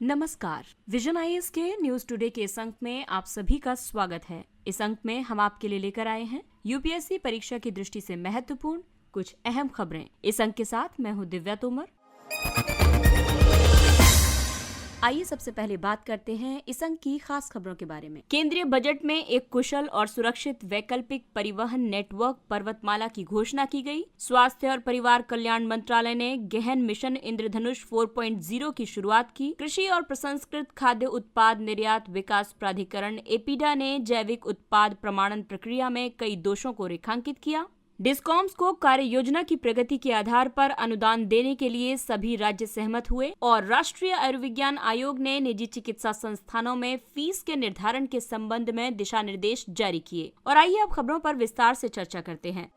नमस्कार। Vision IAS के news today के इस अंक में आप सभी का स्वागत है। इस अंक में हम आपके लिए लेकर आए हैं यूपीएससी परीक्षा की दृष्टि से महत्वपूर्ण कुछ अहम खबरें। इस अंक के साथ मैं हूं दिव्या तोमर। आइए सबसे पहले बात करते हैं इस अंक की खास खबरों के बारे में। केंद्रीय बजट में एक कुशल और सुरक्षित वैकल्पिक परिवहन नेटवर्क पर्वतमाला की घोषणा की गई। स्वास्थ्य और परिवार कल्याण मंत्रालय ने गहन मिशन इंद्रधनुष 4.0 की शुरुआत की। कृषि और प्रसंस्कृत खाद्य उत्पाद निर्यात विकास प्राधिकरण एपीडा ने जैविक उत्पाद प्रमाणन प्रक्रिया में कई दोषों को रेखांकित किया। डिस्कॉम्स को कार्य योजना की प्रगति के आधार पर अनुदान देने के लिए सभी राज्य सहमत हुए और राष्ट्रीय आयुर्विज्ञान आयोग ने निजी चिकित्सा संस्थानों में फीस के निर्धारण के संबंध में दिशा निर्देश जारी किए। और आइए अब खबरों पर विस्तार से चर्चा करते हैं।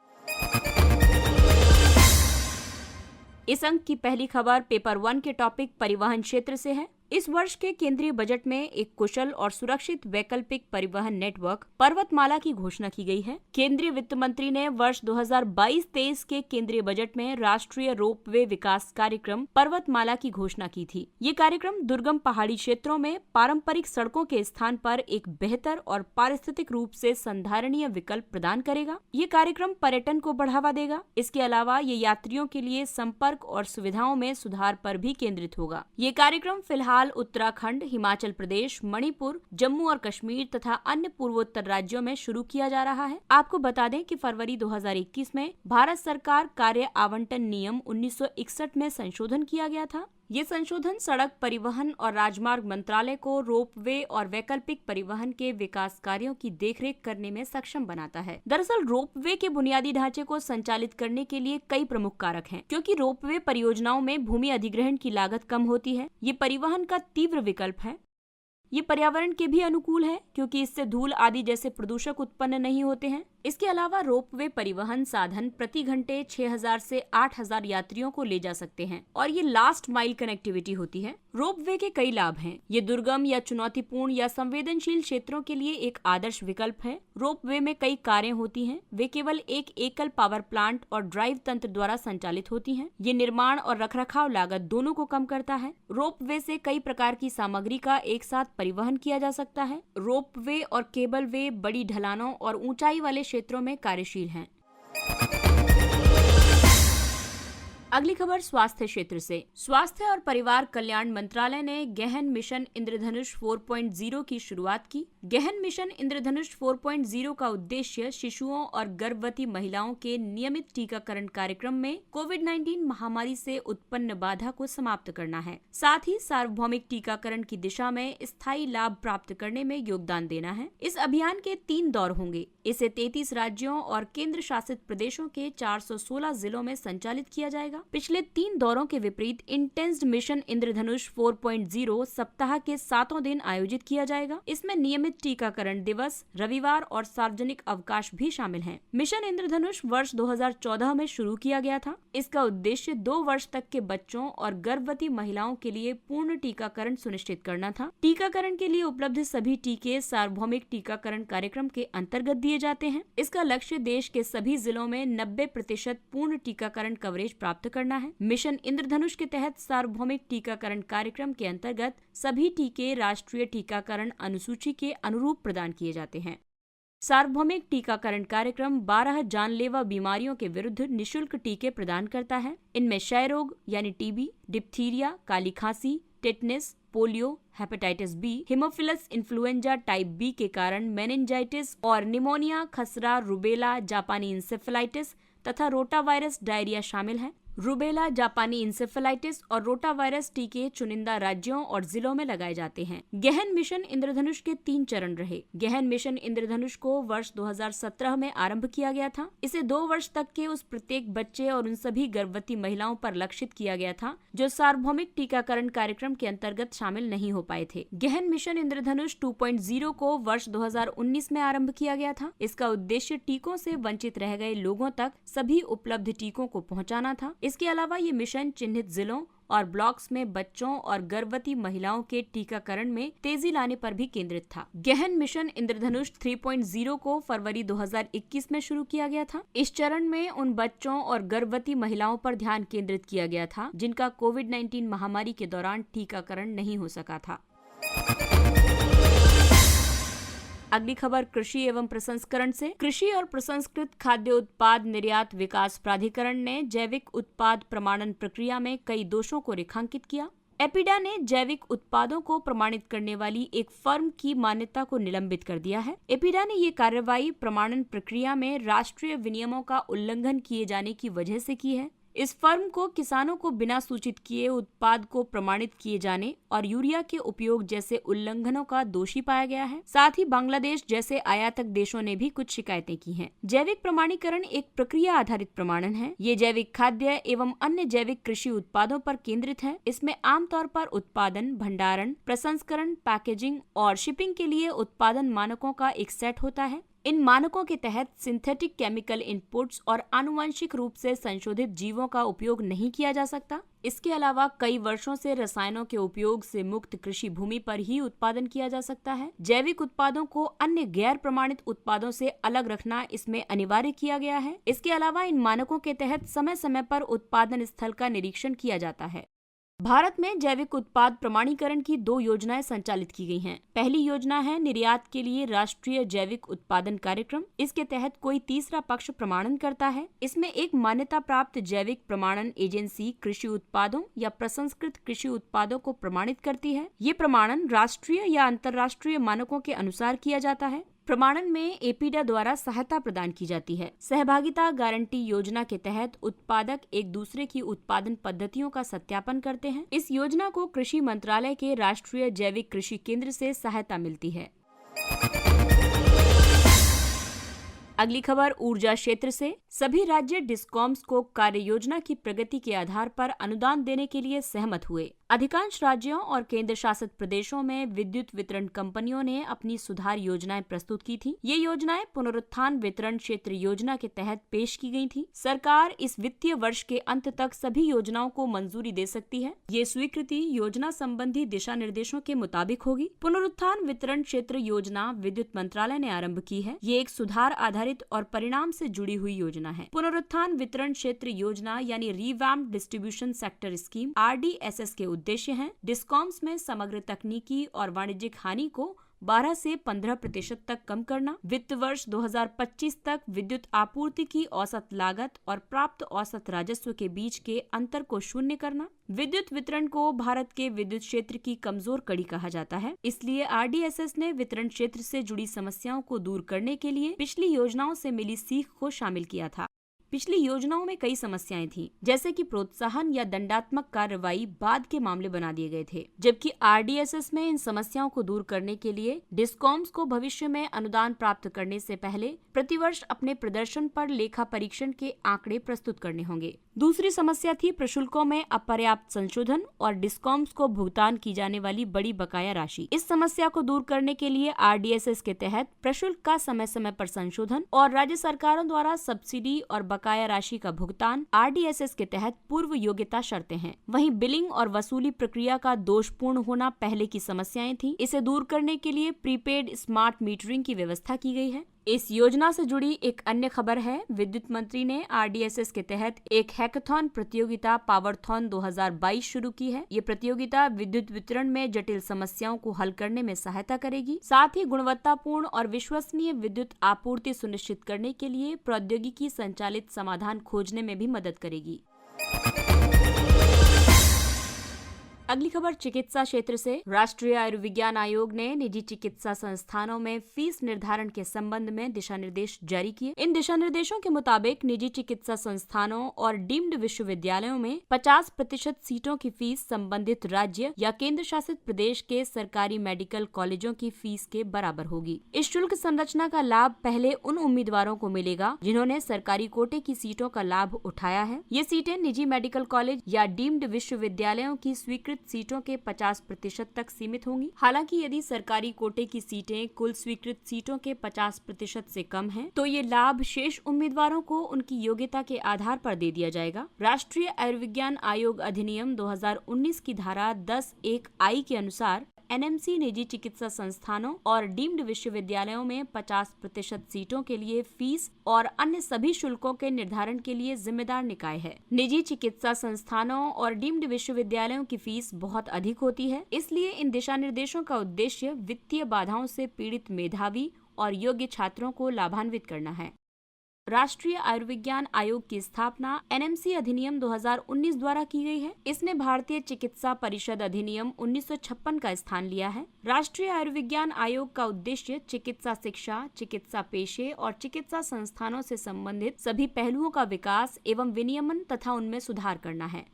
इस अंक की पहली खबर पेपर 1 के टॉपिक परिवहन क्षेत्र से है। इस वर्ष के केंद्रीय बजट में एक कुशल और सुरक्षित वैकल्पिक परिवहन नेटवर्क पर्वतमाला की घोषणा की गई है। केंद्रीय वित्त मंत्री ने वर्ष 2022-23 के केंद्रीय बजट में राष्ट्रीय रोपवे विकास कार्यक्रम पर्वतमाला की घोषणा की थी। ये कार्यक्रम दुर्गम पहाड़ी क्षेत्रों में पारंपरिक सड़कों के स्थान पर एक बेहतर और पारिस्थितिक रूप से संधारणीय विकल्प प्रदान करेगा। ये कार्यक्रम पर्यटन को बढ़ावा देगा। इसके अलावा ये यात्रियों के लिए संपर्क और सुविधाओं में सुधार पर भी केंद्रित होगा। ये कार्यक्रम फिलहाल उत्तराखंड, हिमाचल प्रदेश, मणिपुर, जम्मू और कश्मीर तथा अन्य पूर्वोत्तर राज्यों में शुरू किया जा रहा है। आपको बता दें कि फरवरी 2021 में भारत सरकार कार्य आवंटन नियम 1961 में संशोधन किया गया था। ये संशोधन सड़क परिवहन और राजमार्ग मंत्रालय को रोपवे और वैकल्पिक परिवहन के विकास कार्यों की देखरेख करने में सक्षम बनाता है। दरअसल रोपवे के बुनियादी ढांचे को संचालित करने के लिए कई प्रमुख कारक हैं, क्योंकि रोपवे परियोजनाओं में भूमि अधिग्रहण की लागत कम होती है। ये परिवहन का तीव्र विकल्प है। ये पर्यावरण के भी अनुकूल है, क्योंकि इससे धूल आदि जैसे प्रदूषक उत्पन्न नहीं होते हैं। इसके अलावा रोपवे परिवहन साधन प्रति घंटे 6000 से 8000 यात्रियों को ले जा सकते हैं और ये लास्ट माइल कनेक्टिविटी होती है। रोपवे के कई लाभ हैं। ये दुर्गम या चुनौतीपूर्ण या संवेदनशील क्षेत्रों के लिए एक आदर्श विकल्प है। रोपवे में कई कारें होती हैं। वे केवल एक एकल पावर प्लांट और ड्राइव तंत्र द्वारा संचालित होती हैं। ये निर्माण और रखरखाव लागत दोनों को कम करता है। रोपवे से कई प्रकार की सामग्री का एक साथ परिवहन किया जा सकता है। रोपवे और केबल वे बड़ी ढलानों और ऊंचाई वाले क्षेत्रों में कार्यशील हैं। अगली खबर स्वास्थ्य क्षेत्र से। स्वास्थ्य और परिवार कल्याण मंत्रालय ने गहन मिशन इंद्रधनुष 4.0 की शुरुआत की। गहन मिशन इंद्रधनुष 4.0 का उद्देश्य शिशुओं और गर्भवती महिलाओं के नियमित टीकाकरण कार्यक्रम में कोविड-19 महामारी से उत्पन्न बाधा को समाप्त करना है। साथ ही सार्वभौमिक टीकाकरण की दिशा में स्थायी लाभ प्राप्त करने में योगदान देना है। इस अभियान के 3 दौर होंगे। इसे 33 राज्यों और केंद्र शासित प्रदेशों के 416 जिलों में संचालित किया जाएगा। पिछले 3 दौरों के विपरीत इंटेंस्ड मिशन इंद्रधनुष 4.0 सप्ताह के 7 दिन आयोजित किया जाएगा। इसमें नियमित टीकाकरण दिवस, रविवार और सार्वजनिक अवकाश भी शामिल हैं। मिशन इंद्रधनुष वर्ष 2014 में शुरू किया गया था। इसका उद्देश्य 2 वर्ष तक के बच्चों और गर्भवती महिलाओं के लिए पूर्ण टीकाकरण सुनिश्चित करना था। टीकाकरण के लिए उपलब्ध सभी टीके सार्वभौमिक टीकाकरण कार्यक्रम के अंतर्गत दिए जाते हैं। इसका लक्ष्य देश के सभी जिलों में 90% पूर्ण टीकाकरण कवरेज प्राप्त करना है। मिशन इंद्रधनुष के तहत सार्वभौमिक टीकाकरण कार्यक्रम के अंतर्गत सभी टीके राष्ट्रीय टीकाकरण अनुसूची के अनुरूप प्रदान किए जाते हैं। सार्वभौमिक टीकाकरण कार्यक्रम 12 जानलेवा बीमारियों के विरुद्ध निशुल्क टीके प्रदान करता है। इनमें क्षय रोग यानी टीबी, डिप्थीरिया, काली खांसी, tetanus, polio, hepatitis B, haemophilus influenza type B के कारण मेनिंजाइटिस और निमोनिया, खसरा, रुबेला, जापानी इंसेफेलाइटिस तथा रोटावायरस डायरिया शामिल हैं। रूबेला, जापानी इंसेफेलाइटिस और रोटावायरस टीके चुनिंदा राज्यों और जिलों में लगाए जाते हैं। गहन मिशन इंद्रधनुष के 3 चरण रहे। गहन मिशन इंद्रधनुष को वर्ष 2017 में आरंभ किया गया था। इसे 2 वर्ष तक के उस प्रत्येक बच्चे और उन सभी गर्भवती महिलाओं पर लक्षित किया गया था जो सार्वभौमिक टीकाकरण कार्यक्रम के अंतर्गत शामिल नहीं हो पाए थे। गहन मिशन इंद्रधनुष 2.0 को वर्ष 2019 में आरंभ किया गया था। इसका उद्देश्य टीकों से वंचित रह गए लोगों तक सभी उपलब्ध टीकों को पहुंचाना था। इसके अलावा ये मिशन चिन्हित जिलों और ब्लॉक्स में बच्चों और गर्भवती महिलाओं के टीकाकरण में तेजी लाने पर भी केंद्रित था। गहन मिशन इंद्रधनुष 3.0 को फरवरी 2021 में शुरू किया गया था। इस चरण में उन बच्चों और गर्भवती महिलाओं पर ध्यान केंद्रित किया गया था जिनका कोविड-19 महामारी के दौरान टीकाकरण नहीं हो सका था। अगली खबर कृषि एवं प्रसंस्करण से। कृषि और प्रसंस्कृत खाद्य उत्पाद निर्यात विकास प्राधिकरण ने जैविक उत्पाद प्रमाणन प्रक्रिया में कई दोषों को रेखांकित किया। एपिडा ने जैविक उत्पादों को प्रमाणित करने वाली एक फर्म की मान्यता को निलंबित कर दिया है। एपिडा ने ये कार्रवाई प्रमाणन प्रक्रिया में राष्ट्रीय विनियमों का उल्लंघन किए जाने की वजह से की है। इस फर्म को किसानों को बिना सूचित किए उत्पाद को प्रमाणित किए जाने और यूरिया के उपयोग जैसे उल्लंघनों का दोषी पाया गया है। साथ ही बांग्लादेश जैसे आयातक देशों ने भी कुछ शिकायतें की हैं। जैविक प्रमाणीकरण एक प्रक्रिया आधारित प्रमाणन है। ये जैविक खाद्य एवं अन्य जैविक कृषि उत्पादों पर केंद्रित है। इसमें आमतौर पर उत्पादन, भंडारण, प्रसंस्करण, पैकेजिंग और शिपिंग के लिए उत्पादन मानकों का एक सेट होता है। इन मानकों के तहत सिंथेटिक केमिकल इनपुट्स और आनुवंशिक रूप से संशोधित जीवों का उपयोग नहीं किया जा सकता। इसके अलावा कई वर्षों से रसायनों के उपयोग से मुक्त कृषि भूमि पर ही उत्पादन किया जा सकता है। जैविक उत्पादों को अन्य गैर प्रमाणित उत्पादों से अलग रखना इसमें अनिवार्य किया गया है। इसके अलावा इन मानकों के तहत समय समय पर उत्पादन स्थल का निरीक्षण किया जाता है। भारत में जैविक उत्पाद प्रमाणीकरण की 2 योजनाएं संचालित की गई हैं। पहली योजना है निर्यात के लिए राष्ट्रीय जैविक उत्पादन कार्यक्रम। इसके तहत कोई तीसरा पक्ष प्रमाणन करता है। इसमें एक मान्यता प्राप्त जैविक प्रमाणन एजेंसी कृषि उत्पादों या प्रसंस्कृत कृषि उत्पादों को प्रमाणित करती है। ये प्रमाणन राष्ट्रीय या अंतर्राष्ट्रीय मानकों के अनुसार किया जाता है। प्रमाणन में एपिडा द्वारा सहायता प्रदान की जाती है। सहभागिता गारंटी योजना के तहत उत्पादक एक दूसरे की उत्पादन पद्धतियों का सत्यापन करते हैं। इस योजना को कृषि मंत्रालय के राष्ट्रीय जैविक कृषि केंद्र से सहायता मिलती है। अगली खबर ऊर्जा क्षेत्र से। सभी राज्य डिस्कॉम्स को कार्य योजना की प्रगति के आधार पर अनुदान देने के लिए सहमत हुए। अधिकांश राज्यों और केंद्र शासित प्रदेशों में विद्युत वितरण कंपनियों ने अपनी सुधार योजनाएं प्रस्तुत की थी। ये योजनाएं पुनरुत्थान वितरण क्षेत्र योजना के तहत पेश की गई थी। सरकार इस वित्तीय वर्ष के अंत तक सभी योजनाओं को मंजूरी दे सकती है। ये स्वीकृति योजना संबंधी दिशा निर्देशों के मुताबिक होगी। पुनरुत्थान वितरण क्षेत्र योजना विद्युत मंत्रालय ने आरंभ की है। ये एक सुधार आधारित और परिणाम से जुड़ी हुई योजना है। पुनरुत्थान वितरण क्षेत्र योजना यानी revamped distribution sector scheme RDSS के उद्देश्य हैं डिस्कॉम्स में समग्र तकनीकी और वाणिज्यिक हानि को 12 से 15% तक कम करना, वित्त वर्ष 2025 तक विद्युत आपूर्ति की औसत लागत और प्राप्त औसत राजस्व के बीच के अंतर को शून्य करना। विद्युत वितरण को भारत के विद्युत क्षेत्र की कमजोर कड़ी कहा जाता है। इसलिए RDSS ने वितरण क्षेत्र से जुड़ी समस्याओं को दूर करने के लिए पिछली योजनाओं से मिली सीख को शामिल किया था। पिछली योजनाओं में कई समस्याएं थीं, जैसे कि प्रोत्साहन या दंडात्मक कार्रवाई बाद के मामले बना दिए गए थे, जबकि RDSS में इन समस्याओं को दूर करने के लिए डिस्कॉम्स को भविष्य में अनुदान प्राप्त करने से पहले प्रतिवर्ष अपने प्रदर्शन पर लेखा परीक्षण के आंकड़े प्रस्तुत करने होंगे। दूसरी समस्या थी प्रशुल्कों में अपर्याप्त संशोधन और डिस्कॉम्स को भुगतान की जाने वाली बड़ी बकाया राशि। इस समस्या को दूर करने के लिए RDSS के तहत प्रशुल्क का समय समय पर संशोधन और राज्य सरकारों द्वारा सब्सिडी और बकाया राशि का भुगतान RDSS के तहत पूर्व योग्यता शर्तें हैं। वहीं बिलिंग और वसूली प्रक्रिया का दोषपूर्ण होना पहले की समस्याएं थी। इसे दूर करने के लिए प्रीपेड स्मार्ट मीटरिंग की व्यवस्था की गई है। इस योजना से जुड़ी एक अन्य खबर है। विद्युत मंत्री ने RDSS के तहत एक हैकाथॉन प्रतियोगिता पावरथॉन 2022 शुरू की है। ये प्रतियोगिता विद्युत वितरण में जटिल समस्याओं को हल करने में सहायता करेगी। साथ ही गुणवत्तापूर्ण और विश्वसनीय विद्युत आपूर्ति सुनिश्चित करने के लिए प्रौद्योगिकी संचालित समाधान खोजने में भी मदद करेगी। अगली खबर चिकित्सा क्षेत्र से। राष्ट्रीय आयुर्विज्ञान आयोग ने निजी चिकित्सा संस्थानों में फीस निर्धारण के संबंध में दिशा निर्देश जारी किए। इन दिशा निर्देशों के मुताबिक निजी चिकित्सा संस्थानों और डीम्ड विश्वविद्यालयों में 50% सीटों की फीस संबंधित राज्य या केंद्र शासित प्रदेश के सरकारी मेडिकल कॉलेजों की फीस के बराबर होगी। इस शुल्क संरचना का लाभ पहले उन उम्मीदवारों को मिलेगा जिन्होंने सरकारी कोटे की सीटों का लाभ उठाया है। ये सीटें निजी मेडिकल कॉलेज या डीम्ड विश्वविद्यालयों की स्वीकृत स्वीकृत सीटों के 50% तक सीमित होंगी। हालांकि यदि सरकारी कोटे की सीटें कुल स्वीकृत सीटों के 50% से कम हैं, तो ये लाभ शेष उम्मीदवारों को उनकी योग्यता के आधार पर दे दिया जाएगा। राष्ट्रीय आयुर्विज्ञान आयोग अधिनियम 2019 की धारा 10(1)(i) के अनुसार एनएमसी निजी चिकित्सा संस्थानों और डीम्ड विश्वविद्यालयों में 50% सीटों के लिए फीस और अन्य सभी शुल्कों के निर्धारण के लिए जिम्मेदार निकाय है। निजी चिकित्सा संस्थानों और डीम्ड विश्वविद्यालयों की फीस बहुत अधिक होती है, इसलिए इन दिशा निर्देशों का उद्देश्य वित्तीय बाधाओं से पीड़ित मेधावी और योग्य छात्रों को लाभान्वित करना है। राष्ट्रीय आयुर्विज्ञान आयोग की स्थापना एनएमसी अधिनियम 2019 द्वारा की गई है। इसने भारतीय चिकित्सा परिषद अधिनियम 1956 का स्थान लिया है। राष्ट्रीय आयुर्विज्ञान आयोग का उद्देश्य चिकित्सा शिक्षा, चिकित्सा पेशे और चिकित्सा संस्थानों से संबंधित सभी पहलुओं का विकास एवं विनियमन तथा उनमें सुधार करना है।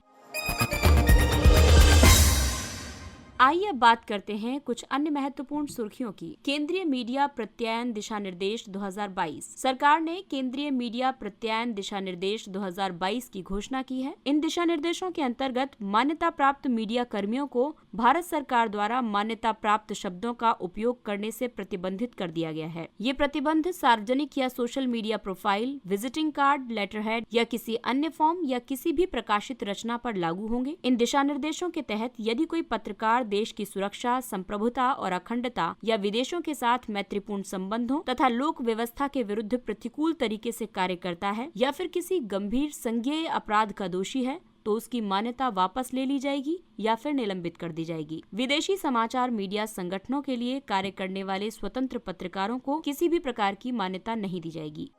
आइए अब बात करते हैं कुछ अन्य महत्वपूर्ण सुर्खियों की। केंद्रीय मीडिया प्रत्यायन दिशा निर्देश 2022। सरकार ने केंद्रीय मीडिया प्रत्यायन दिशा निर्देश 2022 की घोषणा की है। इन दिशा निर्देशों के अंतर्गत मान्यता प्राप्त मीडिया कर्मियों को भारत सरकार द्वारा मान्यता प्राप्त शब्दों का उपयोग करने से प्रतिबंधित कर दिया गया है। ये प्रतिबंध सार्वजनिक या social media profile, visiting card, letterhead या किसी अन्य फॉर्म या किसी भी प्रकाशित रचना पर लागू होंगे। इन दिशा निर्देशों के तहत यदि कोई पत्रकार देश की सुरक्षा, संप्रभुता और अखंडता या विदेशों के साथ मैत्रीपूर्ण संबंधों तथा लोक व्यवस्था के विरुद्ध प्रतिकूल तरीके से कार्य करता है या फिर किसी गंभीर संज्ञेय अपराध का दोषी है, तो उसकी मान्यता वापस ले ली जाएगी या फिर निलंबित कर दी जाएगी। विदेशी समाचार मीडिया संगठनों के लिए कार्य करने वाले स्वतंत्र पत्रकारों को किसी भी प्रकार की मान्यता नहीं दी जाएगी।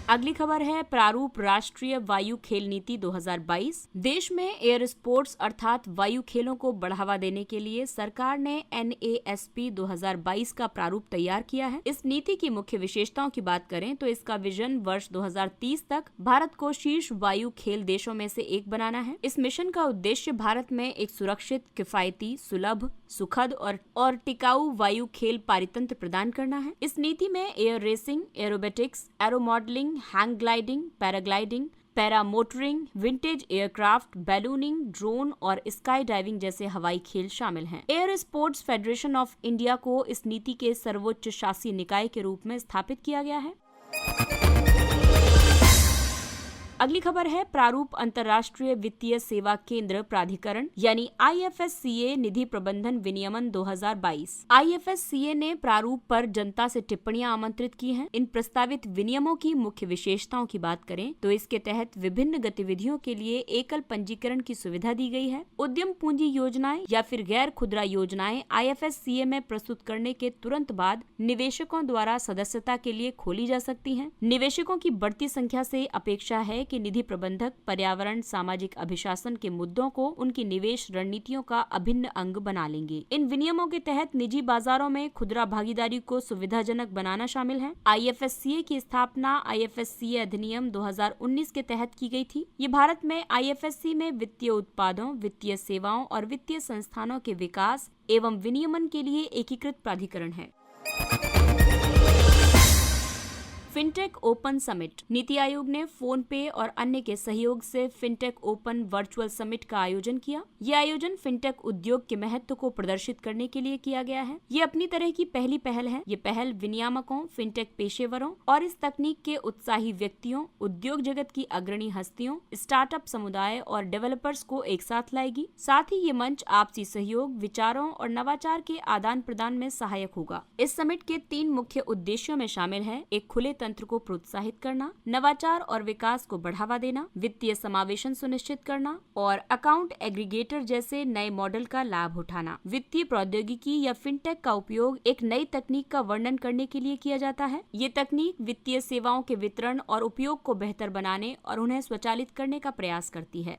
अगली खबर है प्रारूप राष्ट्रीय वायु खेल नीति 2022। देश में एयर स्पोर्ट्स अर्थात वायु खेलों को बढ़ावा देने के लिए सरकार ने NASP 2022 का प्रारूप तैयार किया है। इस नीति की मुख्य विशेषताओं की बात करें तो इसका विजन वर्ष 2030 तक भारत को शीर्ष वायु खेल देशों में से एक बनाना है। इस मिशन का उद्देश्य भारत में एक सुरक्षित, किफायती, सुलभ, सुखद और टिकाऊ वायु खेल पारितंत्र प्रदान करना है। इस नीति में air racing, aerobatics, aero modelling, hang gliding, paragliding, para motoring, vintage aircraft, ballooning, drone और स्काई डाइविंग जैसे हवाई खेल शामिल हैं। Air sports federation of India को इस नीति के सर्वोच्च शासी निकाय के रूप में स्थापित किया गया है। अगली खबर है प्रारूप अंतर्राष्ट्रीय वित्तीय सेवा केंद्र प्राधिकरण यानी IFSCA निधि प्रबंधन विनियमन 2022। IFSCA ने प्रारूप पर जनता से टिप्पणियां आमंत्रित की हैं। इन प्रस्तावित विनियमों की मुख्य विशेषताओं की बात करें तो इसके तहत विभिन्न गतिविधियों के लिए एकल पंजीकरण की सुविधा दी गई है। उद्यम पूंजी योजनाएं या फिर गैर खुदरा योजनाएं IFSCA में प्रस्तुत करने के तुरंत बाद निवेशकों द्वारा सदस्यता के लिए खोली जा सकती हैं। निवेशकों की बढ़ती संख्या से अपेक्षा है कि निधि प्रबंधक पर्यावरण, सामाजिक अभिशासन के मुद्दों को उनकी निवेश रणनीतियों का अभिन्न अंग बना लेंगे। इन विनियमों के तहत निजी बाजारों में खुदरा भागीदारी को सुविधाजनक बनाना शामिल है। IFSCA की स्थापना IFSCA अधिनियम 2019 के तहत की गई थी। ये भारत में IFSC में वित्तीय उत्पादों, वित्तीय सेवाओं और वित्तीय संस्थानों के विकास एवं विनियमन के लिए एकीकृत प्राधिकरण है। Fintech open summit. NITI Aayog ने फोन पे और अन्य के सहयोग से फिनटेक ओपन वर्चुअल समिट का आयोजन किया। ये आयोजन फिनटेक उद्योग के महत्व को प्रदर्शित करने के लिए किया गया है। ये अपनी तरह की पहली पहल है। ये पहल विनियामकों, फिनटेक पेशेवरों और इस तकनीक के उत्साही व्यक्तियों, उद्योग जगत की अग्रणी हस्तियों, स्टार्टअप समुदाय और डेवलपर्स को एक साथ लाएगी। साथ ही ये मंच आपसी सहयोग, विचारों और नवाचार के आदान प्रदान में सहायक होगा। इस समिट के 3 मुख्य उद्देश्यों में शामिल है: एक खुले तंत्र को प्रोत्साहित करना, नवाचार और विकास को बढ़ावा देना, वित्तीय समावेशन सुनिश्चित करना और अकाउंट एग्रीगेटर जैसे नए मॉडल का लाभ उठाना। वित्तीय प्रौद्योगिकी या फिनटेक का उपयोग एक नई तकनीक का वर्णन करने के लिए किया जाता है। ये तकनीक वित्तीय सेवाओं के वितरण और उपयोग को बेहतर बनाने और उन्हें स्वचालित करने का प्रयास करती है।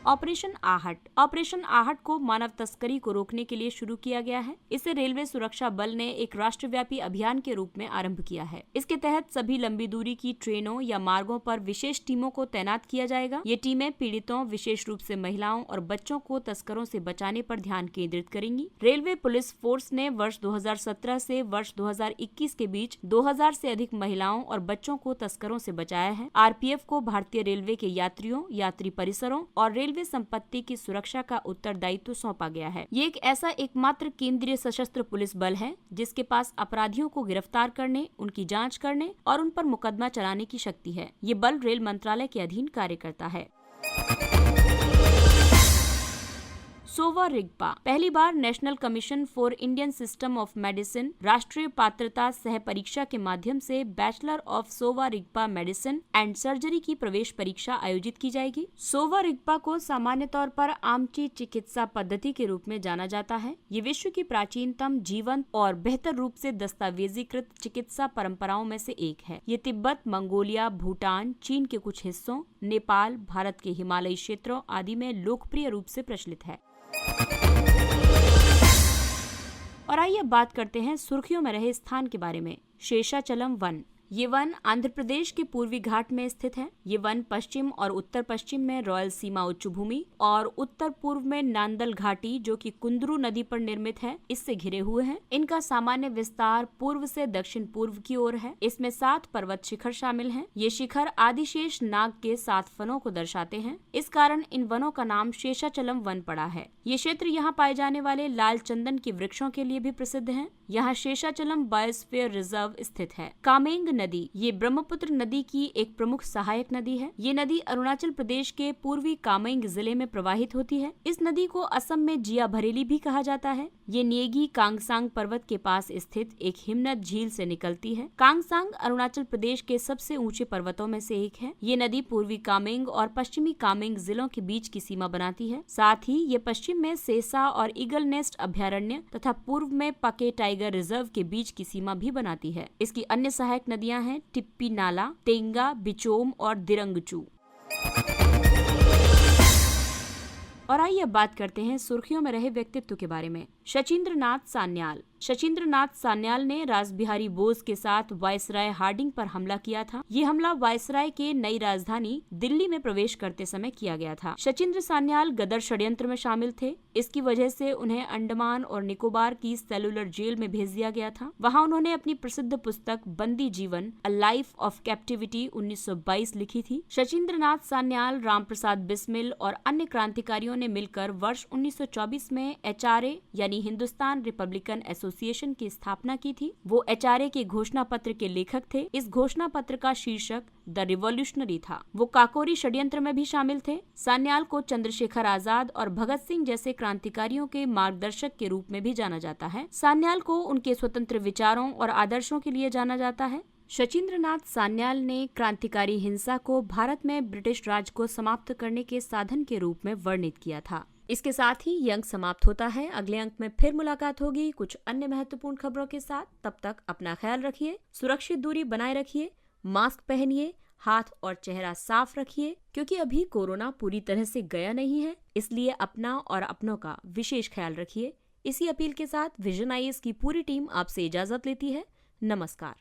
ऑपरेशन आहट को मानव तस्करी को रोकने के लिए शुरू किया गया है। इसे रेलवे सुरक्षा बल ने एक राष्ट्रव्यापी अभियान के रूप में आरंभ किया है। इसके तहत सभी लंबी दूरी की ट्रेनों या मार्गों पर विशेष टीमों को तैनात किया जाएगा। ये टीमें पीड़ितों, विशेष रूप से महिलाओं और बच्चों को तस्करों से बचाने पर ध्यान केंद्रित करेंगी। रेलवे पुलिस फोर्स ने वर्ष 2017 से वर्ष 2021 के बीच 2000 से अधिक महिलाओं और बच्चों को तस्करों से बचाया है। आरपीएफ को भारतीय रेलवे के यात्रियों, यात्री परिसरों और रेलवे संपत्ति की सुरक्षा का उत्तरदायित्व सौंपा गया है। ये एक ऐसा एकमात्र केंद्रीय सशस्त्र पुलिस बल है जिसके पास अपराधियों को गिरफ्तार करने, उनकी जांच करने और उन पर मुकदमा चलाने की शक्ति है। ये बल रेल मंत्रालय के अधीन कार्य करता है। सोवा रिगपा पहली बार National Commission for Indian System of Medicine राष्ट्रीय पात्रता सह परीक्षा के माध्यम से bachelor of Sowa Rigpa medicine and surgery की प्रवेश परीक्षा आयोजित की जाएगी। सोवा रिगपा को सामान्य तौर पर आमची चिकित्सा पद्धति के रूप में जाना जाता है। ये विश्व की प्राचीनतम, जीवंत और बेहतर रूप से दस्तावेजीकृत चिकित्सा परंपराओं में से एक है। ये तिब्बत, मंगोलिया, भूटान, चीन के कुछ हिस्सों, नेपाल, भारत के हिमालयी क्षेत्रों आदि में लोकप्रिय रूप से प्रचलित है। और आइए बात करते हैं सुर्खियों में रहे स्थान के बारे में। शेषाचलम वन। ये वन आंध्र प्रदेश के पूर्वी घाट में स्थित है। ये वन पश्चिम और उत्तर पश्चिम में रॉयल सीमा उच्च भूमि और उत्तर पूर्व में नांदल घाटी, जो कि कुंदरू नदी पर निर्मित है, इससे घिरे हुए हैं। इनका सामान्य विस्तार पूर्व से दक्षिण पूर्व की ओर है। इसमें 7 पर्वत शिखर शामिल हैं। ये शिखर आदिशेष नाग के 7 फनों को दर्शाते हैं। इस कारण इन वनों का नाम शेषाचलम वन पड़ा है। ये क्षेत्र यहाँ पाए जाने वाले लाल चंदन के वृक्षों के लिए भी प्रसिद्ध है। यहाँ शेषाचलम बायोस्फीयर रिजर्व स्थित है। कामेंग नदी, ये ब्रह्मपुत्र नदी की एक प्रमुख सहायक नदी है। ये नदी अरुणाचल प्रदेश के पूर्वी कामेंग जिले में प्रवाहित होती है। इस नदी को असम में जिया भरेली भी कहा जाता है। ये नेगी कांगसांग पर्वत के पास स्थित एक हिमनद झील से निकलती है। कांगसांग अरुणाचल प्रदेश के सबसे ऊंचे पर्वतों में से एक है। ये नदी पूर्वी कामेंग और पश्चिमी कामेंग जिलों के बीच की सीमा बनाती है। साथ ही ये पश्चिम में सेसा और ईगल नेस्ट अभ्यारण्य तथा पूर्व में पके टाइगर रिजर्व के बीच की सीमा भी बनाती है। इसकी अन्य सहायक नदियां हैं टिप्पी नाला, तेंगा, बिचोम और दिरंगचू। और आइए बात करते हैं सुर्खियों में रहे व्यक्तित्व के बारे में। शचींद्रनाथ सान्याल। शचींद्रनाथ सान्याल ने रासबिहारी बोस के साथ वायसराय हार्डिंग पर हमला किया था। ये हमला वायसराय के नई राजधानी दिल्ली में प्रवेश करते समय किया गया था। शचींद्र सान्याल गदर षड्यंत्र में शामिल थे। इसकी वजह से उन्हें अंडमान और निकोबार की सेलुलर जेल में भेज दिया गया था। वहाँ उन्होंने अपनी प्रसिद्ध पुस्तक बंदी जीवन, अ लाइफ ऑफ कैप्टिविटी 1922 लिखी थी। शचींद्रनाथ सान्याल, राम प्रसाद बिस्मिल और अन्य क्रांतिकारियों ने मिलकर वर्ष 1924 में HRA यानी हिंदुस्तान रिपब्लिकन एसोसिएशन की स्थापना की थी। वो HRA के घोषणा पत्र के लेखक थे। इस घोषणा पत्र का शीर्षक द रिवॉल्यूशनरी था। वो काकोरी षड्यंत्र में भी शामिल थे। सान्याल को चंद्रशेखर आजाद और भगत सिंह जैसे क्रांतिकारियों के मार्गदर्शक के रूप में भी जाना जाता है। सान्याल को उनके स्वतंत्र विचारों और आदर्शों के लिए जाना जाता है। शचींद्रनाथ सान्याल ने क्रांतिकारी हिंसा को भारत में ब्रिटिश राज को समाप्त करने के साधन के रूप में वर्णित किया था। इसके साथ ही ये अंक समाप्त होता है। अगले अंक में फिर मुलाकात होगी कुछ अन्य महत्वपूर्ण खबरों के साथ। तब तक अपना ख्याल रखिए, सुरक्षित दूरी बनाए रखिए, मास्क पहनिए, हाथ और चेहरा साफ रखिए, क्योंकि अभी कोरोना पूरी तरह से गया नहीं है, इसलिए अपना और अपनों का विशेष ख्याल रखिए। इसी अपील के साथ विजन IAS की पूरी टीम आपसे इजाजत लेती है। नमस्कार।